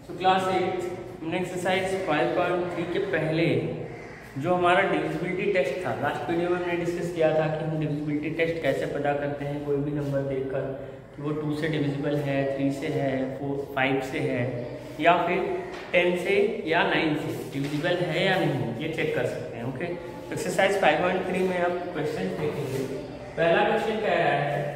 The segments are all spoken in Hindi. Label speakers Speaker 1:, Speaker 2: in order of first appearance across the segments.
Speaker 1: तो क्लास 8 हमने एक्सरसाइज 5.3 के पहले जो हमारा डिविजिबिलिटी टेस्ट था, लास्ट वीडियो में हमने डिस्कस किया था कि हम डिविजिबिलिटी टेस्ट कैसे पता करते हैं कोई भी नंबर देखकर कि वो 2 से डिविजिबल है, 3 से है, 4, 5 से है या फिर 10 से या 9 से डिविजिबल है या नहीं, ये चेक कर सकते हैं। ओके, एक्सरसाइज 5.3 में आप क्वेश्चन देखेंगे। पहला क्वेश्चन कह रहा है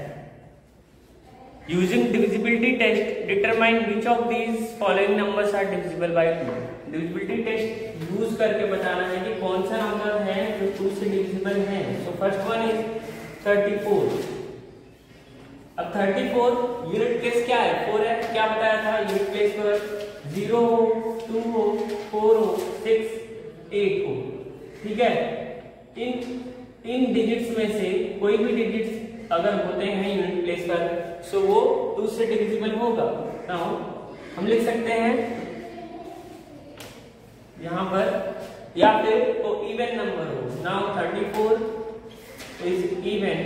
Speaker 1: using divisibility test determine which of these following numbers are divisible by 2। Divisibility test use करके बताना है कि कौन सा नंबर है जो 2 से डिविजिबल है। So first one is 34। अब 34 यूनिट प्लेस क्या है, 4 है, क्या बताया था यूनिट प्लेस पर 0 हो, 2 हो, 4 हो, 6, 8 हो। ठीक है, इन डिजिट्स में से कोई भी डिजिट्स अगर होते हैं यूनिट प्लेस पर सो वो 2 से डिविजिबल होगा। नाउ हम लिख सकते हैं यहां पर, या फिर वो इवन नंबर हो। Now 34 is even,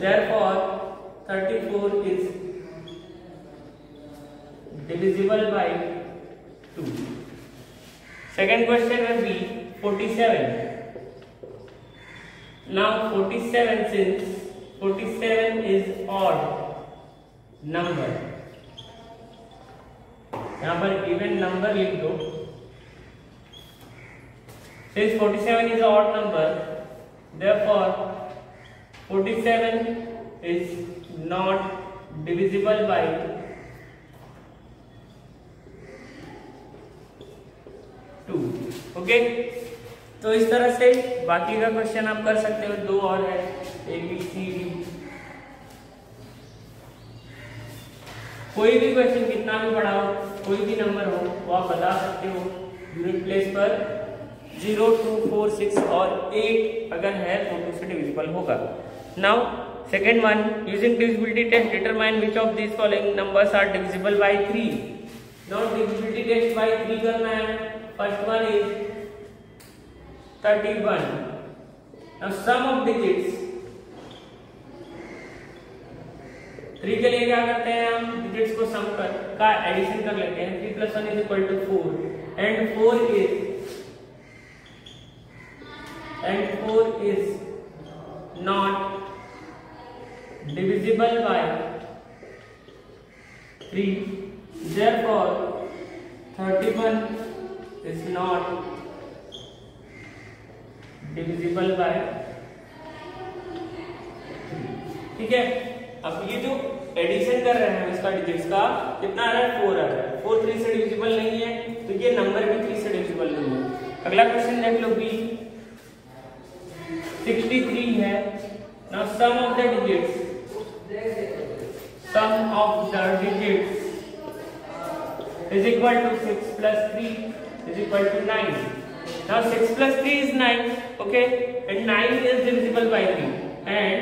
Speaker 1: therefore 34 is divisible by 2. Second question will be 47. Now 47, since 47 is odd number, यहाँ पर even number लिख दो। Since 47 is odd number, therefore 47 is not divisible by 2. Okay, तो इस तरह से बाकी का क्वेश्चन आप कर सकते हो। 2 और है, ए बी सी डी। कोई भी क्वेश्चन कितना भी बड़ा हो, कोई भी नंबर हो, वो आप बता सकते हो यूनिट प्लेस पर 0, 2, 4, 6 और 8 अगर है तो 2 से डिविजिबल होगा। Now second one, using divisibility test determine which of this following numbers are divisible by 3। Now divisibility test by 3 करना है। First one is 31. Now sum of digits, 3 के लिए क्या करते हैं हम, डिजिट्स को सम का एडिशन कर लेते हैं। 3 + 1 = 4 and 4 is not divisible by 3. Therefore 31 is not divisible by 3। ठीक है, अब ये जो एडिशन कर रहे हैं इसका डिजिट्स का कितना आ रहा है, 4 आ रहा है। 4 3 से डिविजिबल नहीं है तो ये नंबर भी 3 से डिविजिबल नहीं है। अगला क्वेश्चन देख लो, बी 63 है। Now sum of the digits is equal to 6 + 3 is equal to 9। Now 6 + 3 is 9, okay, and 9 is divisible by 3, and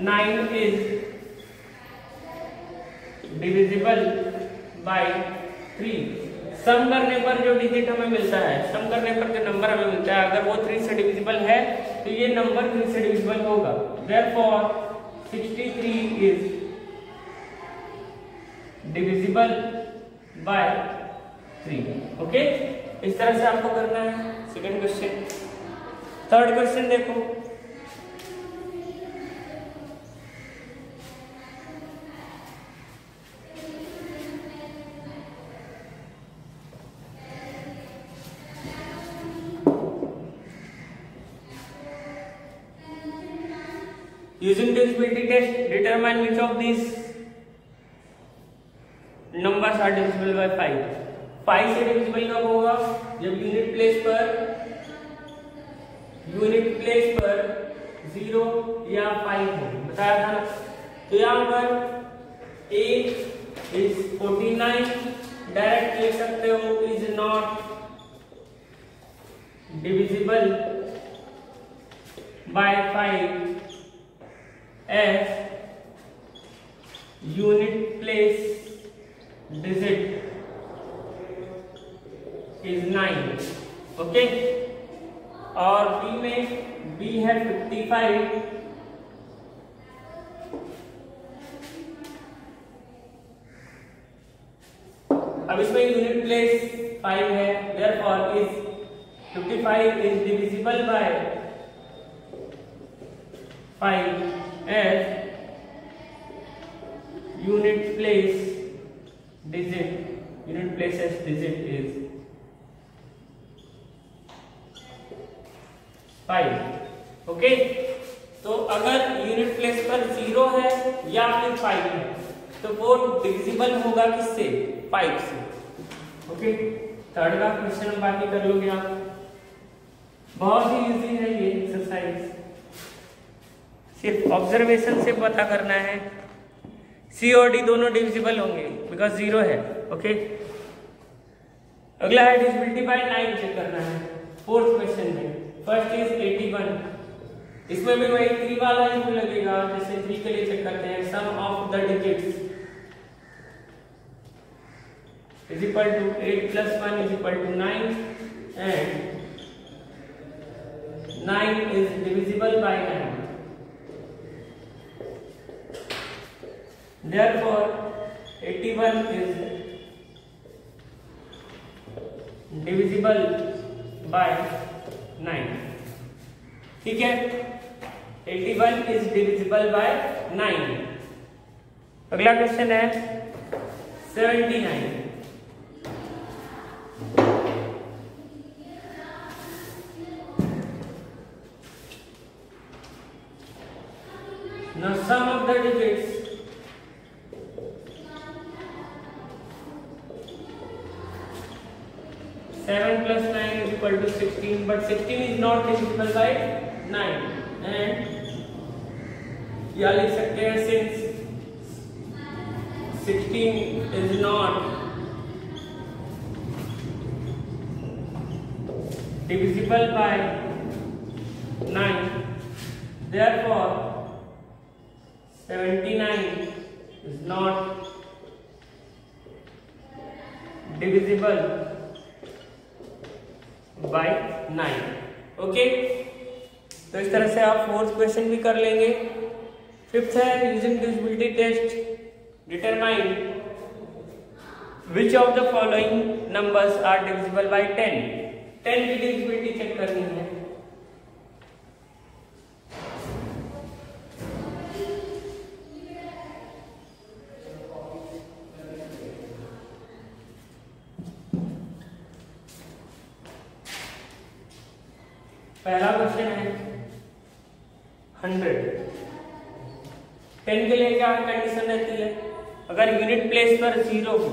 Speaker 1: 9 is divisible by 3। सम करने पर जो डिजिट हमें मिलता है, सम करने पर जो नंबर हमें मिलता है, अगर वो 3 से डिविजिबल है तो ये नंबर 3 से डिविजिबल होगा। Therefore 63 is divisible by 3। Okay, इस तरह से आपको करना है। Second question. थर्ड क्वेश्चन देखो, using divisibility test determine which of this numbers are divisible by 5। 5 से डिविजिबल कब होगा, जब यूनिट प्लेस पर 0 या 5 हो, बताया था ना। तो यहाँ पर 8 इज 49, डायरेक्ट लिख सकते हो is not divisible by 5 as unit place digit is 9। Okay, और बी में बी है 55 अब इसमें यूनिट प्लेस 5 है, therefore is 55 is divisible by 5 as unit place as digit is 5। Okay, तो अगर यूनिट प्लेस पर 0 है या फिर 5 है तो वो डिविजिबल होगा किससे? 5 से। ओके, थर्ड का क्वेश्चन बाकी कर लोगे आप, बहुत ही इजी है ये एक्सरसाइज, सिर्फ ऑब्जर्वेशन से पता करना है। सी और डी दोनों डिविजिबल होंगे बिकॉज 0 है। ओके, अगला है डिविजिबिलिटी बाय 9 चेक करना है। फोर्थ क्वेश्चन में फर्स्ट इज 81, इसमें भी वही 3 वाला ही लगेगा जैसे 3 के लिए चेक करते हैं। Sum of the digits is equal to 8 plus 1 is equal to 9 and 9 is divisible by 9। Therefore 81 is divisible by 9। ठीक है, 81 is divisible by 9। अगला क्वेश्चन है 79। Now sum of the digits 7 plus 9 is equal to 16, but 16 is not divisible by 9 and या लिख सकते हैं since 16 is not divisible by 9, therefore 79 is not divisible by 9। Okay, तो इस तरह से आप फोर्थ क्वेश्चन भी कर लेंगे। फिफ्थ है using divisibility test determine which of the following numbers are divisible by 10। 10 की डिविजिबिलिटी चेक करनी है। पहला क्वेश्चन है 100। 10 के लिए क्या कंडीशन रहती है? अगर यूनिट प्लेस पर 0 हो,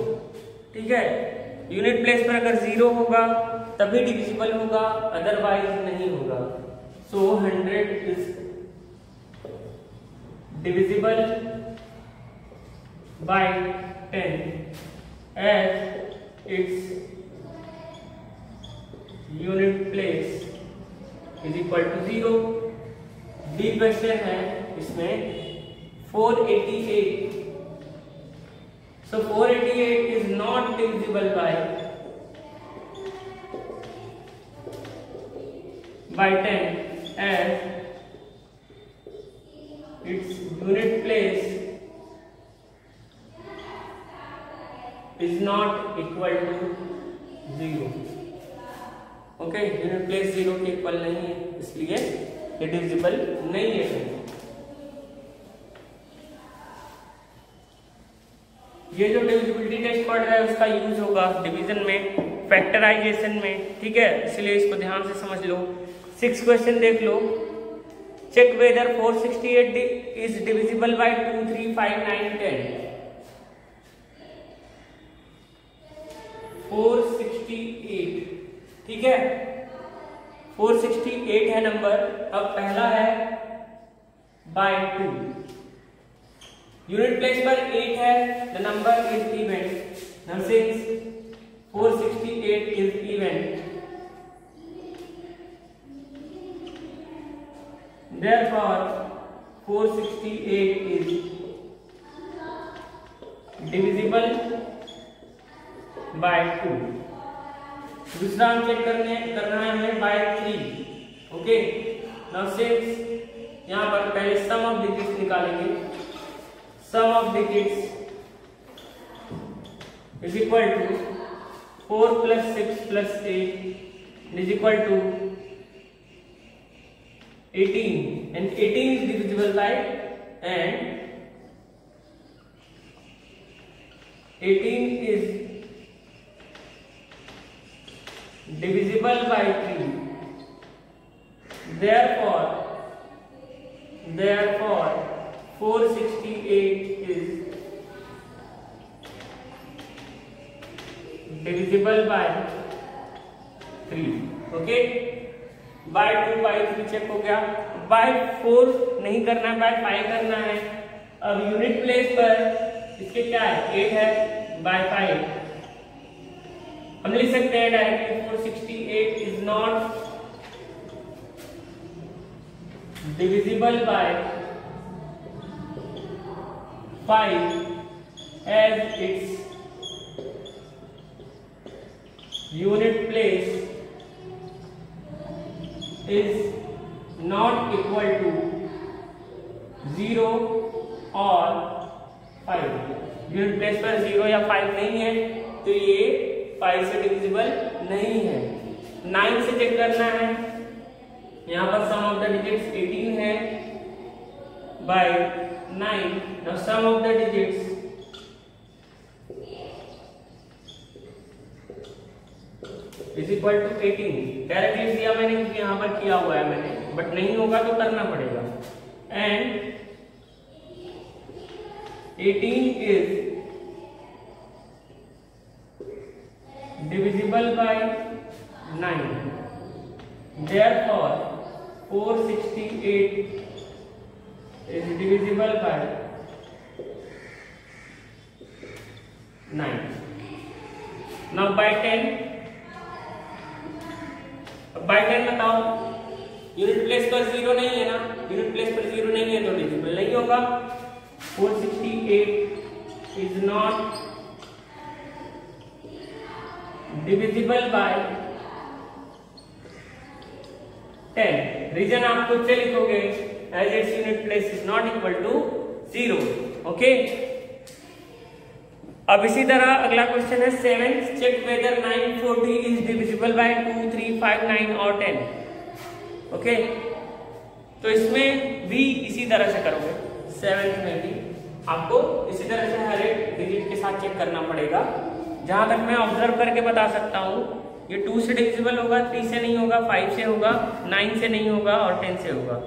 Speaker 1: ठीक है, यूनिट प्लेस पर अगर 0 होगा तभी डिविजिबल होगा, अदरवाइज नहीं होगा। So 100 is divisible by 10 as its unit place is equal to 0। D question है इसमें 488। So 488 is not divisible by 10 as its unit place is not equal to 0। Okay, unit place 0 के इक्वल नहीं है, इसलिए ये डिविजिबल नहीं है। ये जो डिविजिबिलिटी टेस्ट पढ़ रहा है उसका यूज होगा डिवीजन में, फैक्टराइजेशन में, ठीक है, इसलिए इसको ध्यान से समझ लो। 6 क्वेश्चन देख लो। Check whether 468 is divisible by 2, 3, 5, 9, 10। 468, ठीक है, 468 है नंबर। अब पहला है बाय 2, यूनिट प्लेस पर 8 है, the number is even. Now since 468 is even, therefore 468 is divisible by 2। दूसरा हम चेक करना है बाय 3। ओके, नाउ सिंस यहां पर पहले सम ऑफ डिजिट्स निकालेंगे। Sum of digits is equal to 4 plus 6 plus 8 is equal to 18, and 18 is divisible by, and 18 is divisible by 3. Therefore 468 is divisible by 3. Okay, by 2 by 3 check हो गया, बाय 4 नहीं करना है, बाय 5 करना है। अब यूनिट प्लेस पर इसके क्या है, 8 है, बाय 5 हम लिख सकते हैं directly 468 is not divisible by 5 as its unit place is not equal to 0 और 5। यूनिट प्लेस पर 0 या 5 नहीं है तो ये 5 से डिविजिबल नहीं है। 9 से चेक करना है, यहाँ पर सम ऑफ द डिजिट्स 18 है by 9। Now sum of the digits is equal to 18। Directly दिया मैंने क्योंकि यहाँ पर किया हुआ है मैंने, बट नहीं होगा तो करना पड़ेगा। And 18 is divisible by 9। Therefore 468 is divisible by 9. Now by 10, by 10 बताओ, यूनिट प्लेस पर 0 नहीं है ना, यूनिट प्लेस पर 0 नहीं है तो डिविजिबल नहीं होगा। 468 is not divisible by 10। Reason आप खुद से लिखोगे, as its unit place is not equal to 0। Okay, अब इसी तरह अगला क्वेश्चन है 7, check whether 940 is divisible by 2, 3, 5, 9 और 10। ओके, तो इसमें भी इसी तरह से करोगे। 7 में भी आपको इसी तरह से हर एक डिजिट के साथ चेक करना पड़ेगा। जहां तक मैं ऑब्जर्व करके बता सकता हूं, ये 2 से डिविजिबल होगा, 3 से नहीं होगा, 5 से होगा, 9 से नहीं होगा और 10 से होगा।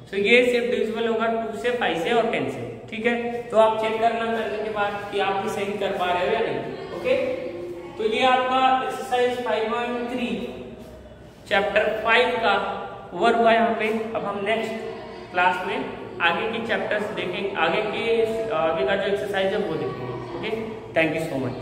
Speaker 1: तो ये सिर्फ डिविजिबल होगा 2 से, 5 से और 10 से। ठीक है, तो आप चेक करना करने के बाद कि आप भी सही कर पा रहे हो या नहीं। ओके, तो ये आपका एक्सरसाइज 5.3 चैप्टर 5 का वर्क हुआ यहाँ पे। अब हम नेक्स्ट क्लास में आगे के चैप्टर्स देखेंगे, आगे का जो एक्सरसाइज है वो देखेंगे। Okay, thank you so much.